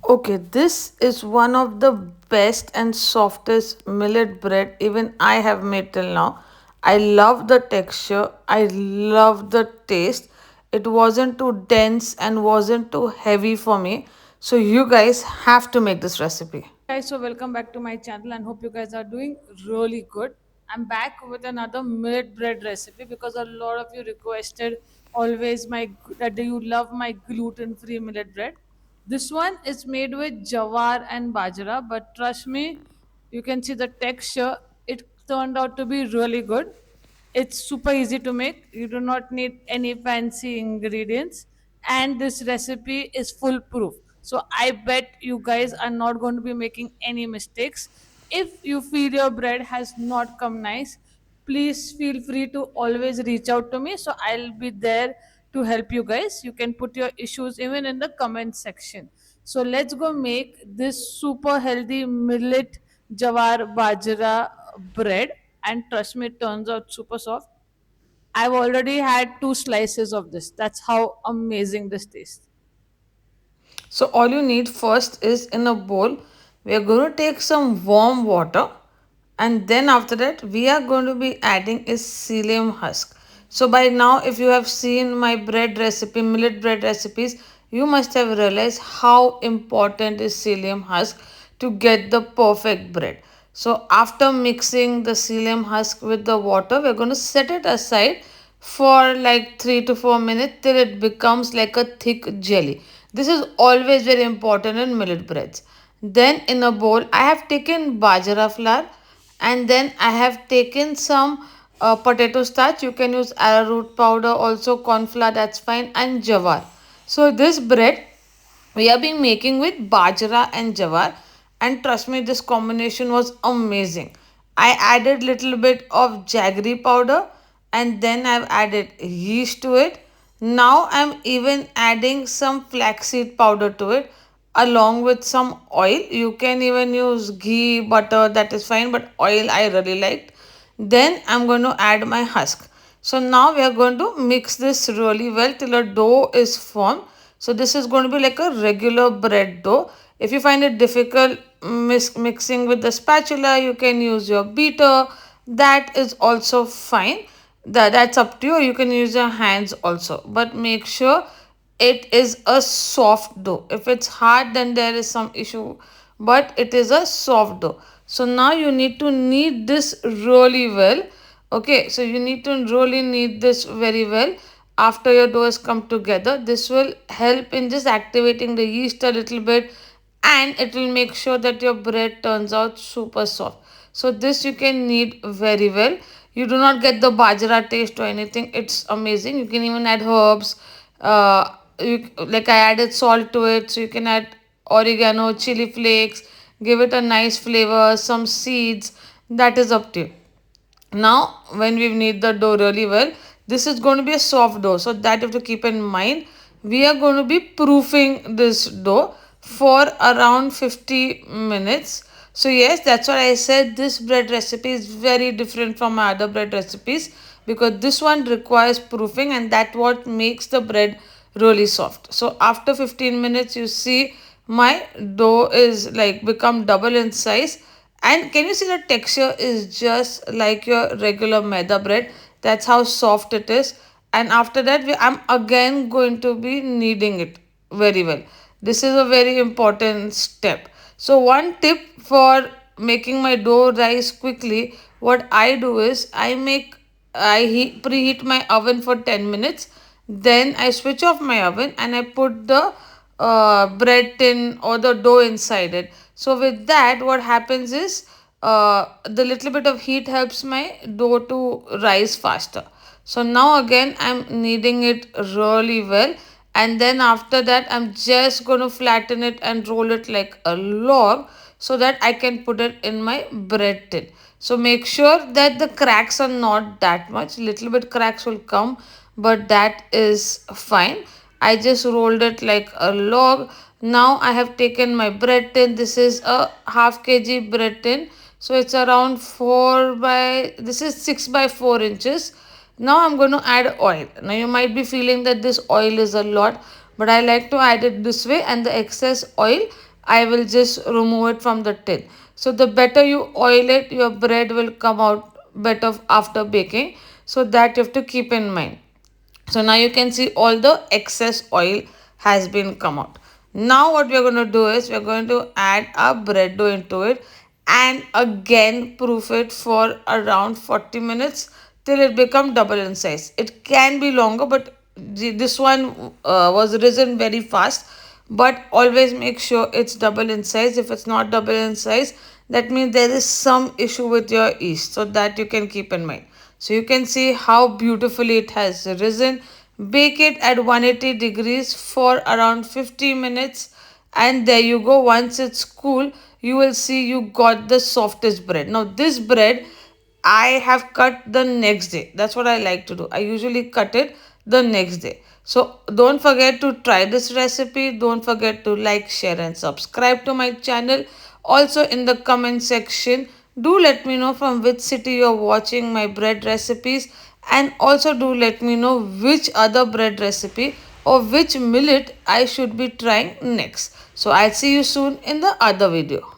Okay, this is one of the best and softest millet bread even I have made till now. I love the texture, I love the taste. It wasn't too dense and wasn't too heavy for me. So you guys have to make this recipe. Guys, so welcome back to my channel and hope you guys are doing really good. I'm back with another millet bread recipe because a lot of you requested always that you love my gluten-free millet bread. This one is made with Jowar and Bajra, but trust me, you can see the texture. It turned out to be really good. It's super easy to make. You do not need any fancy ingredients. And this recipe is foolproof. So I bet you guys are not going to be making any mistakes. If you feel your bread has not come nice, please feel free to always reach out to me. So I'll be there to help you guys. You can put your issues even in the comment section. So let's go make this super healthy millet jawar bajra bread, and trust me, it turns out super soft. I've already had two slices of this. That's how amazing this tastes. So all you need first is in a bowl, we are going to take some warm water, and then after that we are going to be adding is psyllium husk. So by now if you have seen my bread recipe, millet bread recipes, you must have realized how important is psyllium husk to get the perfect bread. So after mixing the psyllium husk with the water, we're going to set it aside for like 3 to 4 minutes till it becomes like a thick jelly. This is always very important in millet breads. Then in a bowl, I have taken bajra flour, and then I have taken some potato starch. You can use arrowroot powder, also corn flour, that's fine, and jawar. So this bread we have been making with bajra and jawar, and trust me, this combination was amazing. I added little bit of jaggery powder, and then I've added yeast to it. Now I'm even adding some flaxseed powder to it along with some oil. You can even use ghee, butter, that is fine, but oil I really liked. Then I'm going to add my husk. So now we are going to mix this really well till a dough is formed. So this is going to be like a regular bread dough. If you find it difficult mixing with the spatula, you can use your beater. That is also fine. That's up to you. You can use your hands also. But make sure it is a soft dough. If it's hard, then there is some issue, but it is a soft dough. So now you need to knead this really well. Okay, so you need to really knead this very well. After your dough has come together, this will help in just activating the yeast a little bit, and it will make sure that your bread turns out super soft. So this you can knead very well. You do not get the bajra taste or anything. It's amazing. You can even add herbs. Like I added salt to it, so you can add oregano, chili flakes, give it a nice flavor, some seeds. That is up to you. Now, when we knead the dough really well, this is going to be a soft dough. So that you have to keep in mind. We are going to be proofing this dough for around 50 minutes. So yes, that's what I said. This bread recipe is very different from my other bread recipes because this one requires proofing, and that what makes the bread really soft. So after 15 minutes, you see my dough is like become double in size, and can you see the texture is just like your regular maida bread? That's how soft it is. And after that, I'm again going to be kneading it very well. This is a very important step. So one tip for making my dough rise quickly, what I do is preheat my oven for 10 minutes. Then I switch off my oven and I put the bread tin or the dough inside it. So with that, what happens is the little bit of heat helps my dough to rise faster. So now again I'm kneading it really well, and then after that I'm just going to flatten it and roll it like a log so that I can put it in my bread tin. So make sure that the cracks are not that much. Little bit cracks will come, but that is fine. I just rolled it like a log. Now I have taken my bread tin. This is a half kg bread tin. So it's around 4 by, this is 6 by 4 inches. Now I'm going to add oil. Now you might be feeling that this oil is a lot, but I like to add it this way, and the excess oil I will just remove it from the tin. So the better you oil it, your bread will come out better after baking. So that you have to keep in mind. So now you can see all the excess oil has been come out. Now what we are going to do is we are going to add our bread dough into it and again proof it for around 40 minutes till it become double in size. It can be longer, but this one was risen very fast. But always make sure it's double in size. If it's not double in size, that means there is some issue with your yeast. So that you can keep in mind. So you can see how beautifully it has risen. Bake it at 180 degrees for around 50 minutes, and there you go. Once it's cool, you will see you got the softest bread. Now this bread I have cut the next day. That's what I like to do. I usually cut it the next day. So don't forget to try this recipe. Don't forget to like, share and subscribe to my channel. Also in the comment section, do let me know from which city you're watching my bread recipes, and also do let me know which other bread recipe or which millet I should be trying next. So I'll see you soon in the other video.